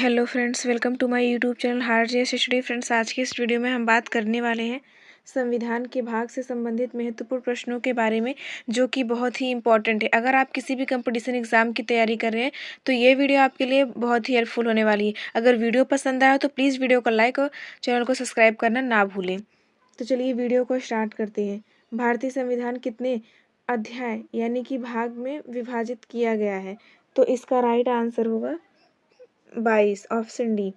Hello friends, welcome to my YouTube channel hard JS study. Friends, आज की इस video में हम बात करने वाले हैं संविधान के भाग से संबंधित महत्वपूर्ण प्रश्नों के बारे में, जो कि बहुत ही इंपॉर्टेंट है। अगर आप किसी भी कंपटीशन एग्जाम की तैयारी कर रहे हैं तो ये वीडियो आपके लिए बहुत ही हेल्पफुल होने वाली है। अगर वीडियो पसंद आया तो प्लीज़ वीडियो को लाइक और चैनल को सब्सक्राइब करना ना भूलें। तो चलिए वीडियो को स्टार्ट करते हैं। भारतीय संविधान कितने अध्याय यानी कि भाग में विभाजित किया गया है? तो इसका राइट आंसर होगा 22, ऑप्शन डी।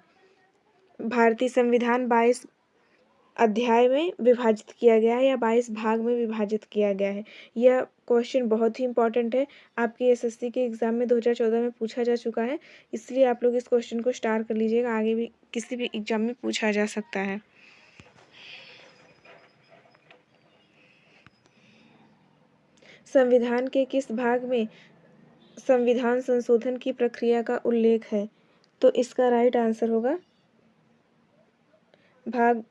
भारतीय संविधान 22 अध्याय में विभाजित किया गया है या 22 भाग में विभाजित किया गया है। यह क्वेश्चन बहुत ही इंपॉर्टेंट है। आपके एसएससी के एग्जाम में 2014 में पूछा जा चुका है, इसलिए आप लोग इस क्वेश्चन को स्टार कर लीजिएगा। आगे भी किसी भी एग्जाम में पूछा जा सकता है। संविधान के किस भाग में संविधान संशोधन की प्रक्रिया का उल्लेख है? तो इसका राइट आंसर होगा भाग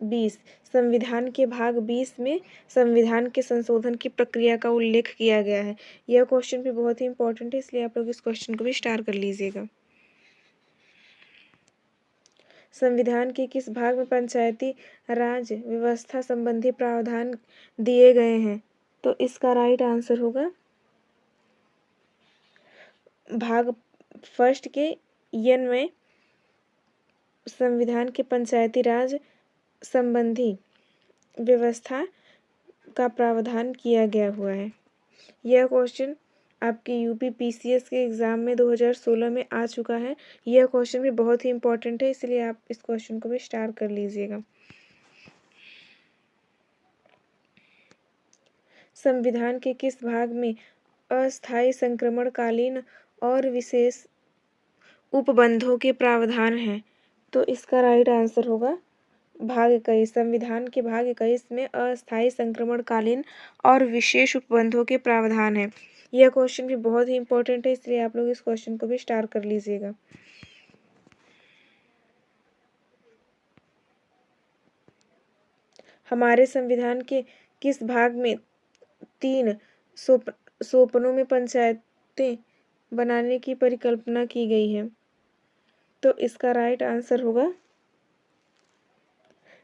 20। संविधान के भाग 20 में संविधान के संशोधन की प्रक्रिया का उल्लेख किया गया है। यह क्वेश्चन भी बहुत ही इंपॉर्टेंट है, इसलिए आप लोग इस क्वेश्चन को भी स्टार कर लीजिएगा। संविधान के किस भाग में पंचायती राज व्यवस्था संबंधी प्रावधान दिए गए हैं? तो इसका राइट आंसर होगा भाग फर्स्ट के एन में संविधान के पंचायती राज संबंधी व्यवस्था का प्रावधान किया गया हुआ है। यह क्वेश्चन आपके यूपी पीसीएस के एग्ज़ाम में 2016 में आ चुका है। यह क्वेश्चन भी बहुत ही इंपॉर्टेंट है, इसलिए आप इस क्वेश्चन को भी स्टार कर लीजिएगा। संविधान के किस भाग में अस्थायी संक्रमणकालीन और विशेष उपबंधों के प्रावधान हैं? तो इसका राइट आंसर होगा भाग 21। संविधान के भाग 21 में अस्थायी संक्रमणकालीन और विशेष उपबंधों के प्रावधान है। यह क्वेश्चन भी बहुत ही इंपॉर्टेंट है, इसलिए आप लोग इस क्वेश्चन को भी स्टार कर लीजिएगा। हमारे संविधान के किस भाग में 3 सोपानों में पंचायतें बनाने की परिकल्पना की गई है? तो इसका राइट आंसर होगा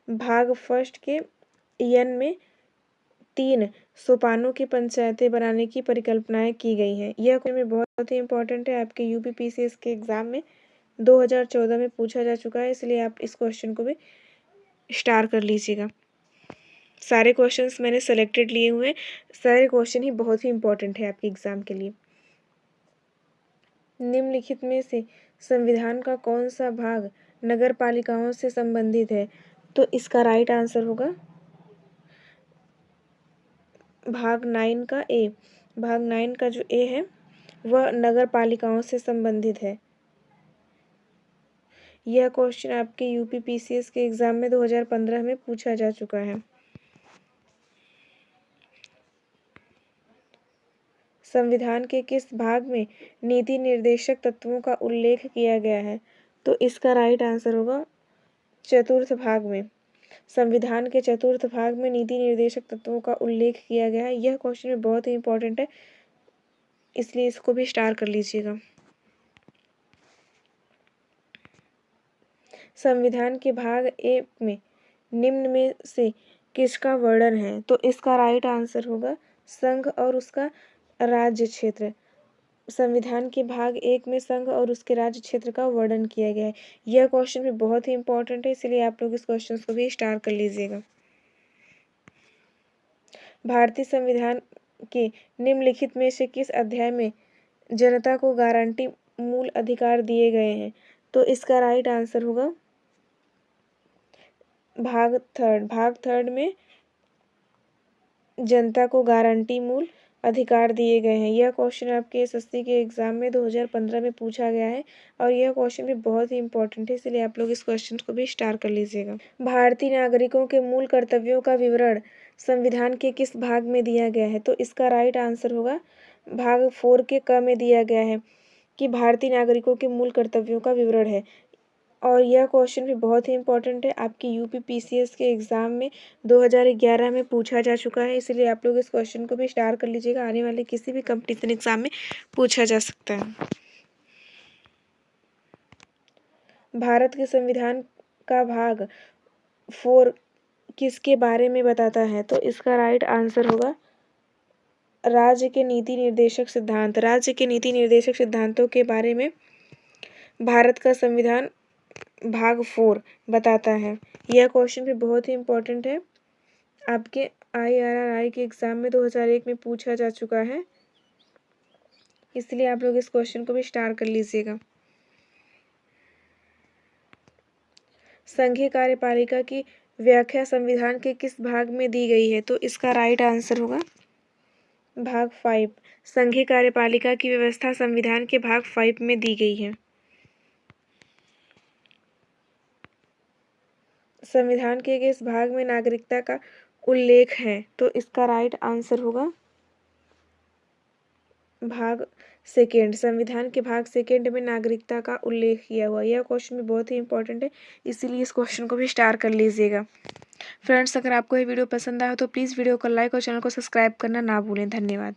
भाग फर्स्ट के एन में 3 सोपानों की पंचायतें बनाने की परिकल्पनाएं की गई हैं। यह क्वेश्चन बहुत ही इंपॉर्टेंट है। आपके यूपी पीसीएस के एग्जाम में 2014 में पूछा जा चुका है, इसलिए आप इस क्वेश्चन को भी स्टार कर लीजिएगा। सारे क्वेश्चंस मैंने सेलेक्टेड लिए हुए हैं। सारे क्वेश्चन ही बहुत ही इंपॉर्टेंट है आपके एग्जाम के लिए। निम्नलिखित में से संविधान का कौन सा भाग नगर पालिकाओं से संबंधित है? तो इसका राइट आंसर होगा भाग 9 का ए। भाग 9 का जो ए है वह नगर पालिकाओं से संबंधित है। यह क्वेश्चन आपके यूपी पीसीएस के एग्जाम में 2015 में पूछा जा चुका है। संविधान के किस भाग में नीति निर्देशक तत्वों का उल्लेख किया गया है? तो इसका राइट आंसर होगा चतुर्थ भाग में। संविधान के चतुर्थ भाग में नीति निर्देशक तत्वों का उल्लेख किया गया है। यह क्वेश्चन भी बहुत ही इंपॉर्टेंट है, इसलिए इसको भी स्टार कर लीजिएगा। संविधान के भाग ए में निम्न में से किसका वर्णन है? तो इसका राइट आंसर होगा संघ और उसका राज्य क्षेत्र। संविधान के भाग 1 में संघ और उसके राज्य क्षेत्र का वर्णन किया गया है। यह क्वेश्चन भी बहुत ही इंपॉर्टेंट है, इसलिए आप लोग इस क्वेश्चन को भी स्टार कर लीजिएगा। भारतीय संविधान के निम्नलिखित में से किस अध्याय में जनता को गारंटी मूल अधिकार दिए गए हैं? तो इसका राइट आंसर होगा भाग थर्ड में जनता को गारंटी मूल अधिकार दिए गए हैं। यह क्वेश्चन आपके एसएससी के एग्जाम में 2015 में पूछा गया है और यह क्वेश्चन भी बहुत ही इंपॉर्टेंट है, इसलिए आप लोग इस क्वेश्चन को भी स्टार कर लीजिएगा। भारतीय नागरिकों के मूल कर्तव्यों का विवरण संविधान के किस भाग में दिया गया है? तो इसका राइट आंसर होगा भाग 4 के क में दिया गया है कि भारतीय नागरिकों के मूल कर्तव्यों का विवरण है। और यह क्वेश्चन भी बहुत ही इंपॉर्टेंट है, आपकी यूपी पीसीएस के एग्ज़ाम में 2011 में पूछा जा चुका है, इसलिए आप लोग इस क्वेश्चन को भी स्टार कर लीजिएगा। आने वाले किसी भी कंपटीशन एग्जाम में पूछा जा सकता है। भारत के संविधान का भाग 4 किसके बारे में बताता है? तो इसका राइट आंसर होगा राज्य के नीति निर्देशक सिद्धांत। राज्य के नीति निर्देशक सिद्धांतों के बारे में भारत का संविधान भाग 4 बताता है। यह क्वेश्चन भी बहुत ही इम्पोर्टेंट है, आपके IRRI के एग्जाम में 2001 में पूछा जा चुका है, इसलिए आप लोग इस क्वेश्चन को भी स्टार कर लीजिएगा। संघीय कार्यपालिका की व्याख्या संविधान के किस भाग में दी गई है? तो इसका राइट आंसर होगा भाग 5। संघीय कार्यपालिका की व्यवस्था संविधान के भाग 5 में दी गई है। संविधान के किस भाग में नागरिकता का उल्लेख है? तो इसका राइट आंसर होगा भाग 2। संविधान के भाग 2 में नागरिकता का उल्लेख किया हुआ। यह क्वेश्चन भी बहुत ही इंपॉर्टेंट है, इसीलिए इस क्वेश्चन को भी स्टार कर लीजिएगा। फ्रेंड्स, अगर आपको ये वीडियो पसंद आया तो प्लीज़ वीडियो को लाइक और चैनल को सब्सक्राइब करना ना भूलें। धन्यवाद।